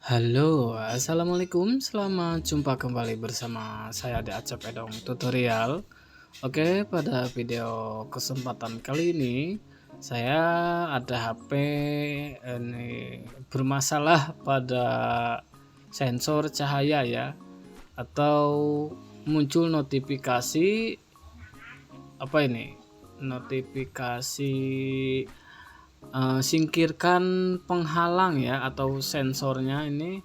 Halo, assalamualaikum. Selamat jumpa kembali bersama saya di Acep Edong Tutorial. Oke, pada video kesempatan kali ini saya ada HP ini bermasalah pada sensor cahaya ya, atau muncul notifikasi apa ini? Notifikasi singkirkan penghalang ya, atau sensornya ini,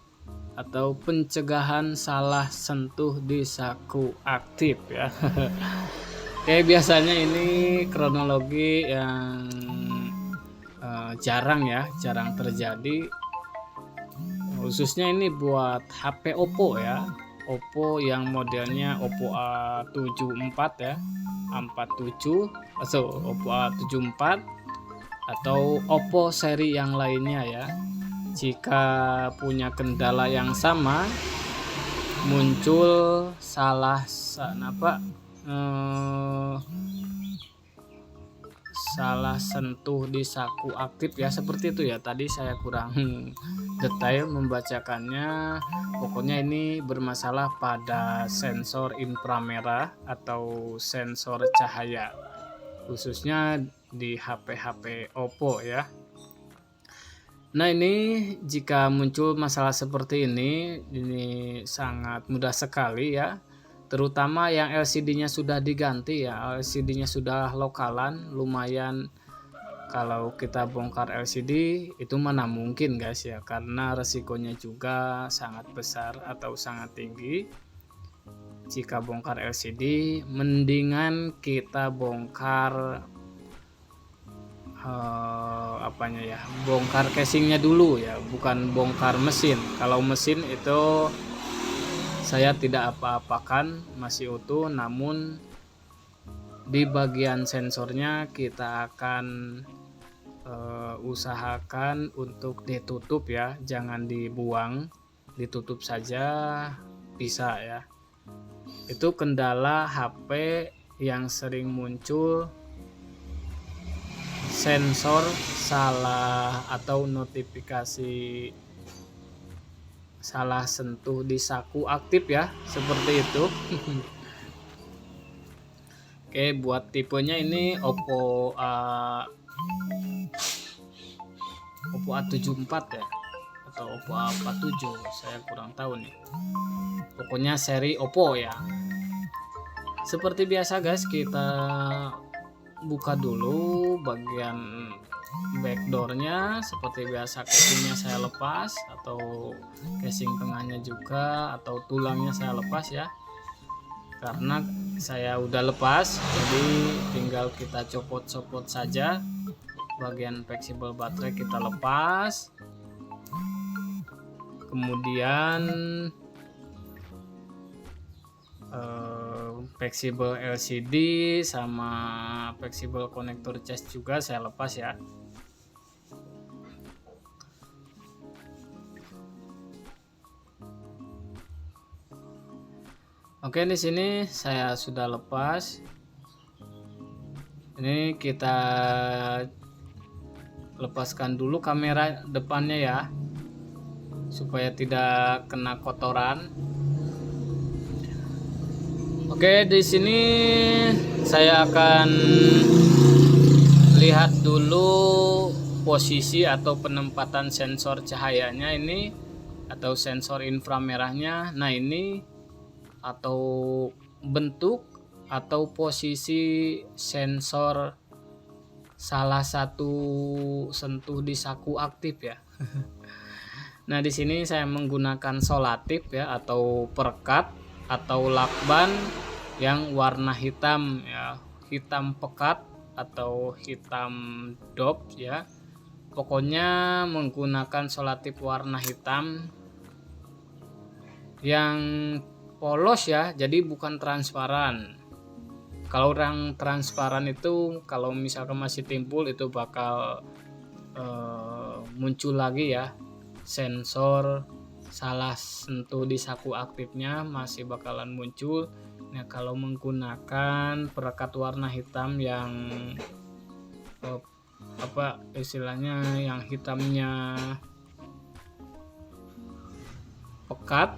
atau pencegahan salah sentuh di saku aktif ya. Kayak biasanya ini kronologi yang jarang terjadi, khususnya ini buat HP Oppo ya. Oppo yang modelnya Oppo A74 ya, A47 atau Oppo A74 atau Oppo seri yang lainnya ya. Jika punya kendala yang sama, muncul salah sentuh di saku aktif ya, seperti itu ya. Tadi saya kurang detail membacakannya. Pokoknya ini bermasalah pada sensor inframerah atau sensor cahaya, khususnya di HP-HP Oppo ya. Nah, ini jika muncul masalah seperti ini sangat mudah sekali ya. Terutama yang LCD-nya sudah diganti ya, LCD-nya sudah lokalan, lumayan. Kalau kita bongkar LCD itu mana mungkin guys ya, karena resikonya juga sangat besar atau sangat tinggi. Jika bongkar LCD, mendingan kita bongkar bongkar casingnya dulu ya, bukan bongkar mesin. Kalau mesin itu saya tidak apa-apakan, masih utuh, namun di bagian sensornya kita akan usahakan untuk ditutup ya, jangan dibuang, ditutup saja bisa ya. Itu kendala HP yang sering muncul, sensor salah atau notifikasi salah sentuh di saku aktif ya, seperti itu. Oke, buat tipenya ini Oppo A74 ya, atau Oppo A47, saya kurang tahu nih. Pokoknya seri Oppo ya. Seperti biasa guys, kita buka dulu bagian backdoornya. Seperti biasa, casingnya saya lepas, atau casing tengahnya juga, atau tulangnya saya lepas ya, karena saya udah lepas, jadi tinggal kita copot-copot saja. Bagian fleksibel baterai kita lepas, kemudian fleksibel LCD sama fleksibel konektor cas juga saya lepas ya. Oke, di sini saya sudah lepas. Ini kita lepaskan dulu kamera depannya ya, supaya tidak kena kotoran. Oke, di sini saya akan lihat dulu posisi atau penempatan sensor cahayanya ini, atau sensor inframerahnya. Nah, ini atau bentuk atau posisi sensor salah satu sentuh di saku aktif ya. Nah, di sini saya menggunakan solatif ya, atau perekat atau lakban yang warna hitam ya, hitam pekat atau hitam dop ya. Pokoknya menggunakan solatif warna hitam yang polos ya, jadi bukan transparan. Kalau yang transparan itu, kalau misalkan masih timbul, itu bakal muncul lagi ya, sensor salah sentuh di saku aktifnya masih bakalan muncul. Nah, kalau menggunakan perekat warna hitam yang istilahnya yang hitamnya pekat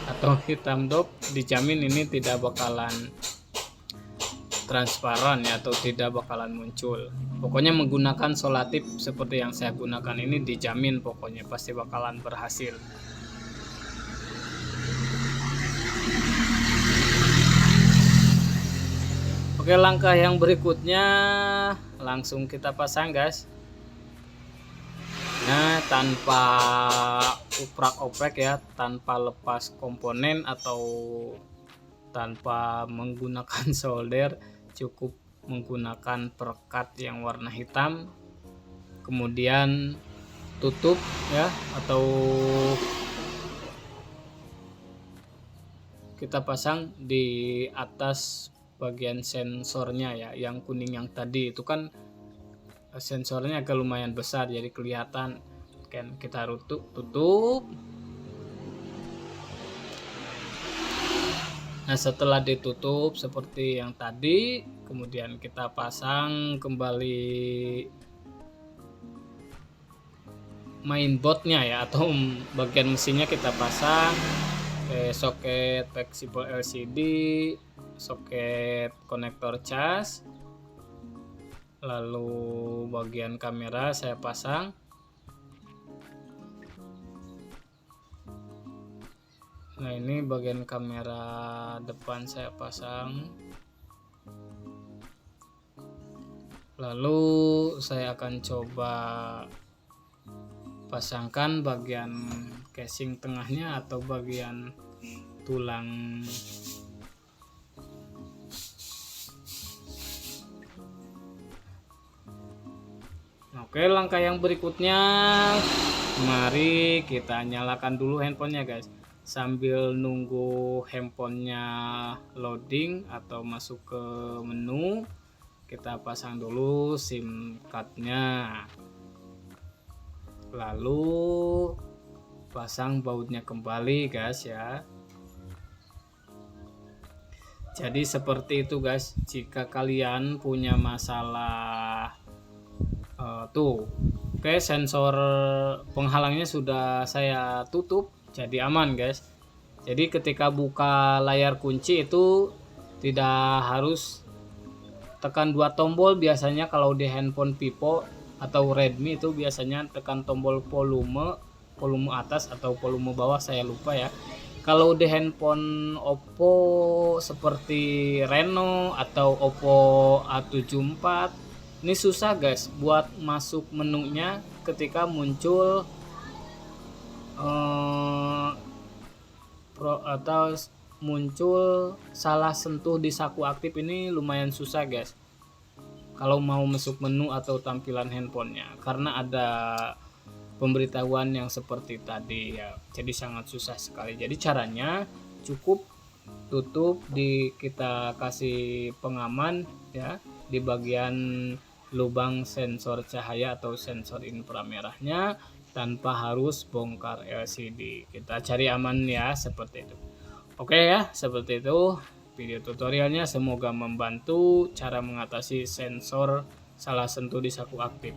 atau hitam dop, dijamin ini tidak bakalan transparan ya, atau tidak bakalan muncul. Pokoknya menggunakan solatif seperti yang saya gunakan ini dijamin pokoknya pasti bakalan berhasil. Oke, langkah yang berikutnya langsung kita pasang guys. Nah, tanpa uprak-oprek ya, tanpa lepas komponen atau tanpa menggunakan solder, cukup menggunakan perekat yang warna hitam, kemudian tutup ya, atau kita pasang di atas bagian sensornya ya, yang kuning yang tadi itu kan sensornya agak lumayan besar jadi kelihatan kan. Kita tutup. Nah, setelah ditutup seperti yang tadi, kemudian kita pasang kembali mainboardnya ya, atau bagian mesinnya kita pasang ke soket fleksibel LCD, soket konektor cas, lalu bagian kamera saya pasang. Nah, ini bagian kamera depan saya pasang. Lalu saya akan coba pasangkan bagian casing tengahnya atau bagian tulang. Oke, langkah yang berikutnya, mari kita nyalakan dulu handphonenya guys. Sambil nunggu handphonenya loading atau masuk ke menu, kita pasang dulu SIM cardnya, lalu pasang bautnya kembali guys ya. Jadi seperti itu guys. Jika kalian punya masalah oke, sensor penghalangnya sudah saya tutup, jadi aman guys. Jadi ketika buka layar kunci itu tidak harus tekan 2 tombol. Biasanya kalau di handphone Vivo atau Redmi itu biasanya tekan tombol volume atas atau volume bawah, saya lupa ya. Kalau di handphone Oppo seperti Reno atau Oppo A74 ini susah guys buat masuk menunya ketika muncul atau muncul salah sentuh di saku aktif. Ini lumayan susah guys kalau mau masuk menu atau tampilan handphonenya, karena ada pemberitahuan yang seperti tadi ya, jadi sangat susah sekali. Jadi caranya cukup tutup, kita kasih pengaman ya di bagian lubang sensor cahaya atau sensor inframerahnya, tanpa harus bongkar LCD. Kita cari aman ya, seperti itu. Oke ya, seperti itu video tutorialnya. Semoga membantu cara mengatasi sensor salah sentuh di saku aktif.